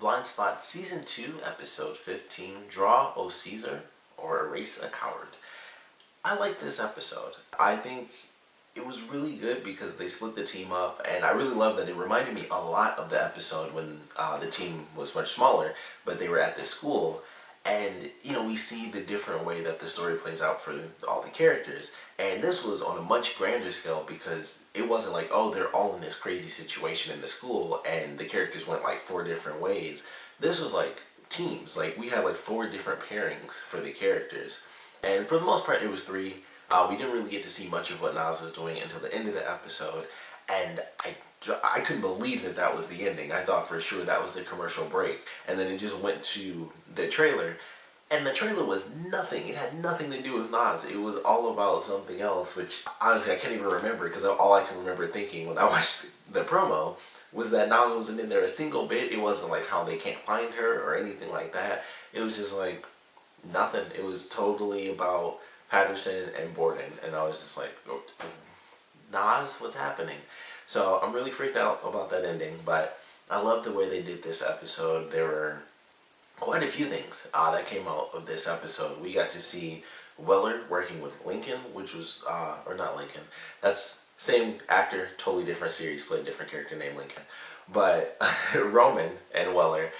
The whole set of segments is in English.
Blindspot Season 2, Episode 15, Draw, O Caesar, or Erase a Coward. I like this episode. I think it was really good because they split the team up, and I really love that it reminded me a lot of the episode when the team was much smaller, but they were at this school. And, we see the different way that the story plays out for all the characters. And this was on a much grander scale because it wasn't like, oh, they're all in this crazy situation in the school and the characters went like 4 different ways. This was like teams. Like, we had like 4 different pairings for the characters. And for the most part, it was 3. We didn't really get to see much of what Nas was doing until the end of the episode. And I couldn't believe that that was the ending. I thought for sure that was the commercial break. And then it just went to the trailer. And the trailer was nothing. It had nothing to do with Nas. It was all about something else, which honestly I can't even remember because all I can remember thinking when I watched the promo was that Nas wasn't in there a single bit. It wasn't like how they can't find her or anything like that. It was just like nothing. It was totally about Patterson and Borden. And I was just like, oh, Nas, what's happening? So I'm really freaked out about that ending, but I love the way they did this episode. There were quite a few things that came out of this episode. We got to see Weller working with Lincoln, which was, or not Lincoln, that's same actor, totally different series, played a different character named Lincoln. But Roman and Weller,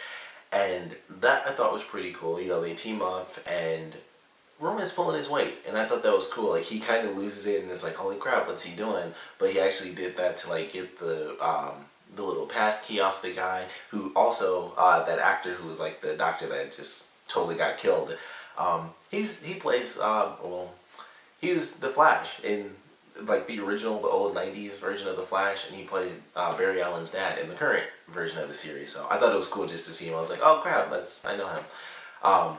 and that I thought was pretty cool. They team up and Roman's pulling his weight, and I thought that was cool. Like, he kind of loses it, and it's like, holy crap, what's he doing? But he actually did that to like get the little pass key off the guy, who also that actor who was like the doctor that just totally got killed. He plays he was the Flash in like the original, the old '90s version of the Flash, and he played Barry Allen's dad in the current version of the series. So I thought it was cool just to see him. I was like, oh crap, I know him.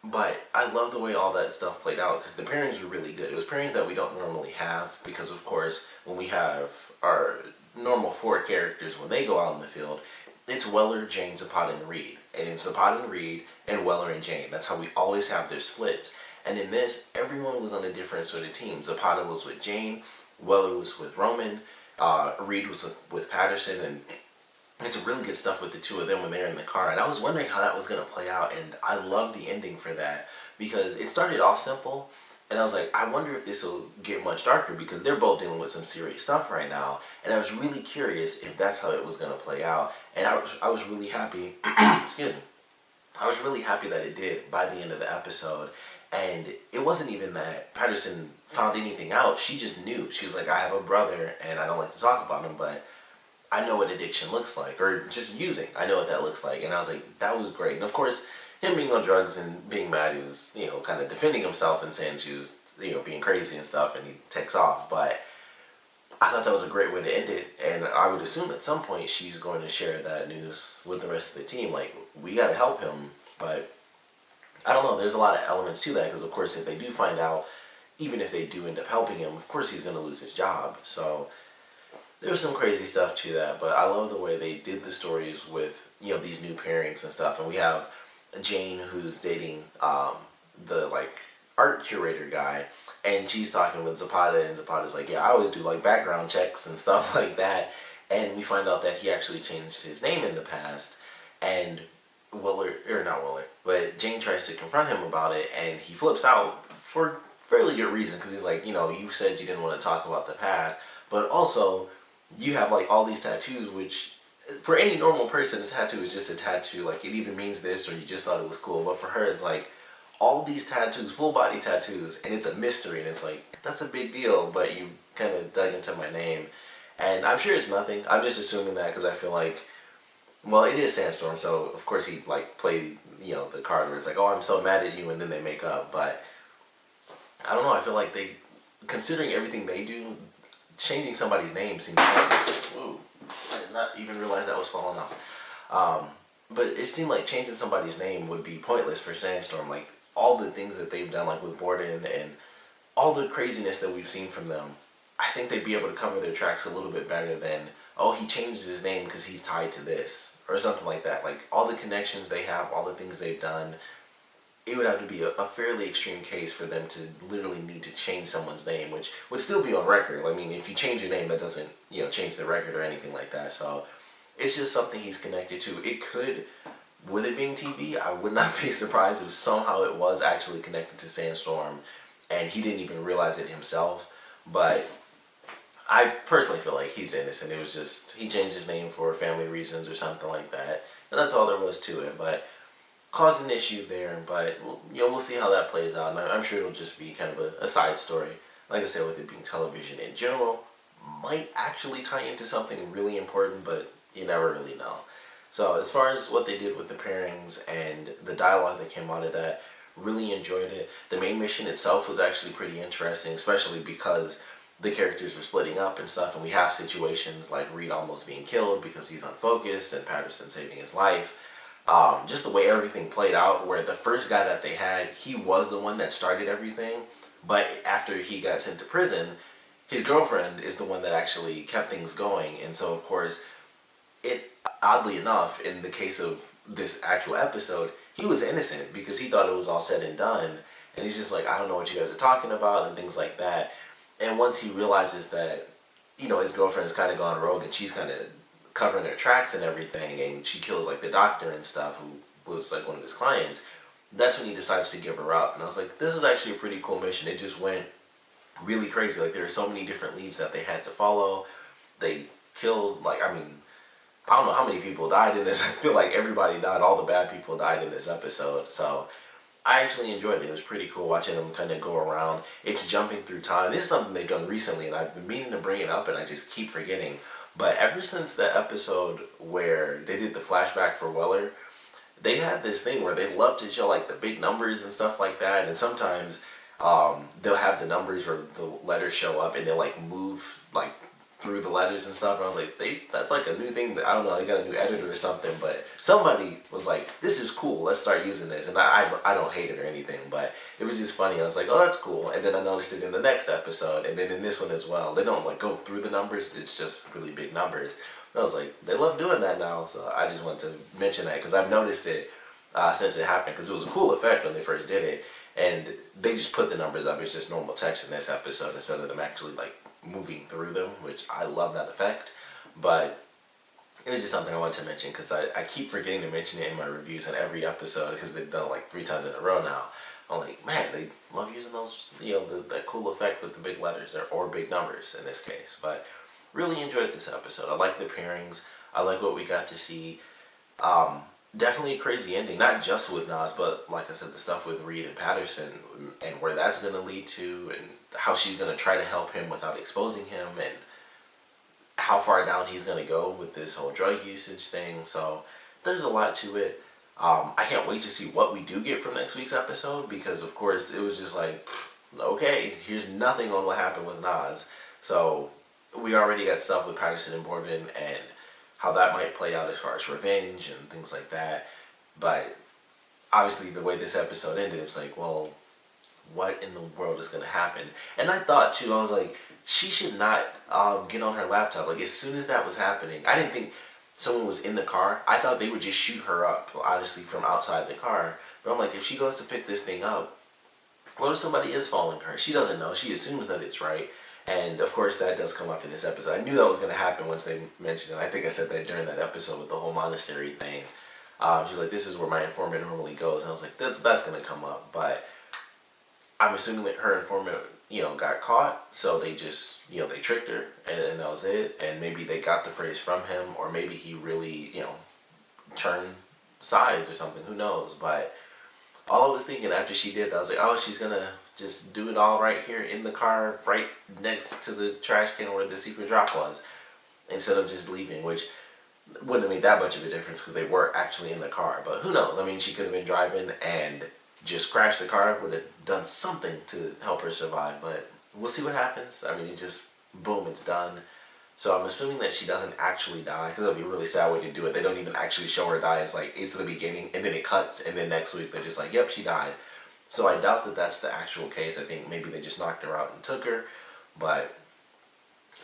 But I love the way all that stuff played out because the pairings were really good. It was pairings that we don't normally have because, of course, when we have our normal 4 characters, when they go out in the field, it's Weller, Jane, Zapata, and Reed. And it's Zapata and Reed and Weller and Jane. That's how we always have their splits. And in this, everyone was on a different sort of team. Zapata was with Jane, Weller was with Roman, Reed was with Patterson, and it's really good stuff with the 2 of them when they're in the car. And I was wondering how that was going to play out, and I love the ending for that because it started off simple, and I was like, I wonder if this will get much darker because they're both dealing with some serious stuff right now. And I was really curious if that's how it was going to play out. And I was really happy, excuse me, I was really happy that it did by the end of the episode. And it wasn't even that Patterson found anything out. She just knew. She was like, I have a brother, and I don't like to talk about him, but I know what addiction looks like, or just using. I know what that looks like. And I was like, that was great. And of course, him being on drugs and being mad, he was, kind of defending himself and saying she was, being crazy and stuff, and he takes off. But I thought that was a great way to end it. And I would assume at some point she's going to share that news with the rest of the team. Like, we got to help him. But I don't know. There's a lot of elements to that because, of course, if they do find out, even if they do end up helping him, of course he's going to lose his job. So there was some crazy stuff to that, but I love the way they did the stories with, these new pairings and stuff. And we have Jane who's dating the, like, art curator guy, and she's talking with Zapata, and Zapata's like, yeah, I always do, like, background checks and stuff like that. And we find out that he actually changed his name in the past, and but Jane tries to confront him about it, and he flips out for fairly good reason, because he's like, you said you didn't want to talk about the past, but also you have like all these tattoos, which for any normal person, a tattoo is just a tattoo. Like, it either means this or you just thought it was cool. But for her, it's like all these tattoos, full body tattoos, and it's a mystery. And it's like, that's a big deal, but you kind of dug into my name. And I'm sure it's nothing. I'm just assuming that because I feel like, well, it is Sandstorm, so of course he like played, the card where it's like, oh, I'm so mad at you, and then they make up. But I don't know. I feel like considering everything they do, changing somebody's name seems pointless. Whoa, I did not even realize that was falling off. But it seemed like changing somebody's name would be pointless for Sandstorm. Like, all the things that they've done, like with Borden and all the craziness that we've seen from them, I think they'd be able to cover their tracks a little bit better than, oh, he changed his name because he's tied to this, or something like that. Like, all the connections they have, all the things they've done, it would have to be a fairly extreme case for them to literally need to change someone's name, which would still be on record. I mean, if you change your name, that doesn't, change the record or anything like that. So it's just something he's connected to. It could with it being TV, I would not be surprised if somehow it was actually connected to Sandstorm and he didn't even realize it himself. But I personally feel like he's innocent. It was just, he changed his name for family reasons or something like that. And that's all there was to it. But caused an issue there. But, we'll see how that plays out. And I'm sure it'll just be kind of a side story. Like I said, with it being television in general, might actually tie into something really important, but you never really know. So as far as what they did with the pairings and the dialogue that came out of that, really enjoyed it. The main mission itself was actually pretty interesting, especially because the characters were splitting up and stuff, and we have situations like Reed almost being killed because he's unfocused and Patterson saving his life. Just the way everything played out, where the first guy that they had, he was the one that started everything, but after he got sent to prison, his girlfriend is the one that actually kept things going. And so of course, oddly enough, in the case of this actual episode, he was innocent because he thought it was all said and done, and he's just like, I don't know what you guys are talking about and things like that. And once he realizes that, his girlfriend has kind of gone rogue and she's kind of covering her tracks and everything, and she kills like the doctor and stuff who was like one of his clients, that's when he decides to give her up. And I was like, this was actually a pretty cool mission. It just went really crazy. Like, there were so many different leads that they had to follow. They killed, like, I don't know how many people died in this. I feel like everybody died. All the bad people died in this episode. So I actually enjoyed it. It was pretty cool watching them kind of go around. It's jumping through time. This is something they've done recently, and I've been meaning to bring it up, and I just keep forgetting. But ever since the episode where they did the flashback for Weller, they had this thing where they love to show like the big numbers and stuff like that. And sometimes they'll have the numbers or the letters show up, and they'll like move like through the letters and stuff. And I was like, that's like a new thing that, I don't know, they got a new editor or something, but somebody was like, this is cool, let's start using this. And I don't hate it or anything, but it was just funny. I was like, oh, that's cool. And then I noticed it in the next episode, and then in this one as well. They don't like go through the numbers, it's just really big numbers. And I was like, they love doing that now. So I just wanted to mention that because I've noticed it since it happened, because it was a cool effect when they first did it. And they just put the numbers up, it's just normal text in this episode instead of them actually like moving through them, which I love that effect. But it was just something I wanted to mention because I keep forgetting to mention it in my reviews on every episode because they've done it like 3 times in a row now. I'm like, man, they love using those, that cool effect with the big letters or big numbers in this case. But really enjoyed this episode. I like the pairings. I like what we got to see. Definitely a crazy ending, not just with Nas, but like I said, the stuff with Reed and Patterson and where that's going to lead to, and how she's going to try to help him without exposing him, and how far down he's going to go with this whole drug usage thing. So there's a lot to it. I can't wait to see what we do get from next week's episode, because of course it was just like, okay, here's nothing on what happened with Nas. So we already got stuff with Patterson and Boardman and how that might play out as far as revenge and things like that. But obviously the way this episode ended, it's like, well, what in the world is going to happen? And I thought too, I was like, she should not get on her laptop. Like, as soon as that was happening, I didn't think someone was in the car. I thought they would just shoot her up, honestly, from outside the car. But I'm like, if she goes to pick this thing up, what if somebody is following her? She doesn't know. She assumes that it's right. And of course that does come up in this episode. I knew that was going to happen once they mentioned it. I think I said that during that episode with the whole monastery thing. She was like, this is where my informant normally goes. And I was like, that's going to come up. But I'm assuming that her informant, got caught. So they just, they tricked her, and that was it. And maybe they got the phrase from him, or maybe he really, turned sides or something. Who knows? But all I was thinking after she did that, I was like, oh, she's going to just do it all right here in the car, right next to the trash can where the secret drop was, instead of just leaving, which wouldn't have made that much of a difference because they were actually in the car. But who knows? I mean, she could have been driving and just crashed the car, would have done something to help her survive. But we'll see what happens. I mean, it just, boom, it's done. So I'm assuming that she doesn't actually die, because it'll be a really sad way to do it. They don't even actually show her die. It's like, it's the beginning, and then it cuts, and then next week they're just like, yep, she died. So I doubt that that's the actual case. I think maybe they just knocked her out and took her. But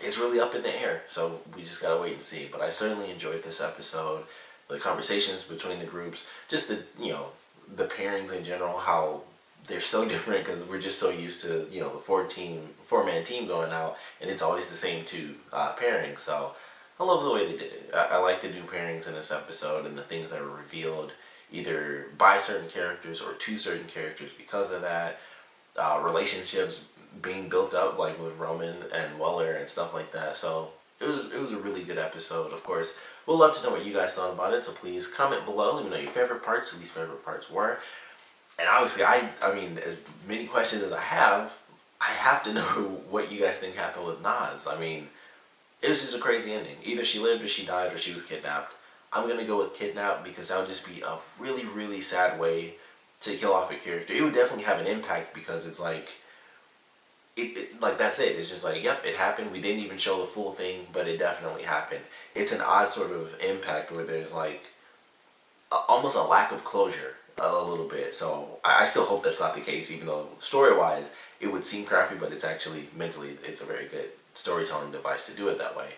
it's really up in the air. So we just gotta wait and see. But I certainly enjoyed this episode. The conversations between the groups. Just the, the pairings in general. How they're so different because we're just so used to, the 4-man team going out. And it's always the same 2 pairings. So I love the way they did it. I like the new pairings in this episode and the things that were revealed. either by certain characters or to certain characters because of that. Relationships being built up, like with Roman and Weller and stuff like that. So it was a really good episode. Of course, we'd love to know what you guys thought about it. So please comment below. Let me know your favorite parts, least favorite parts were. And obviously, I mean, as many questions as I have to know what you guys think happened with Nas. I mean, it was just a crazy ending. Either she lived or she died or she was kidnapped. I'm gonna go with kidnapped because that would just be a really, really sad way to kill off a character. It would definitely have an impact because it's like, like that's it. It's just like, yep, it happened. We didn't even show the full thing, but it definitely happened. It's an odd sort of impact where there's like almost a lack of closure a little bit. So I still hope that's not the case, even though story-wise it would seem crappy, but it's actually mentally it's a very good storytelling device to do it that way.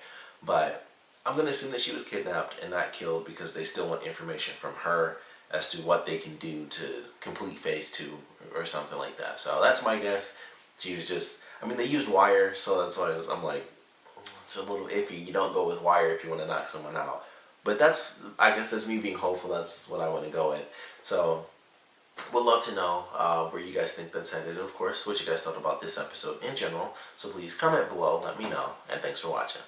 But I'm gonna assume that she was kidnapped and not killed because they still want information from her as to what they can do to complete phase 2 or something like that. So that's my guess. She was just, I mean, they used wire, so that's why I'm like, it's a little iffy. You don't go with wire if you want to knock someone out. But that's, I guess that's me being hopeful. That's what I want to go with. So, would love to know where you guys think that's headed. Of course, what you guys thought about this episode in general. So please comment below, let me know, and thanks for watching.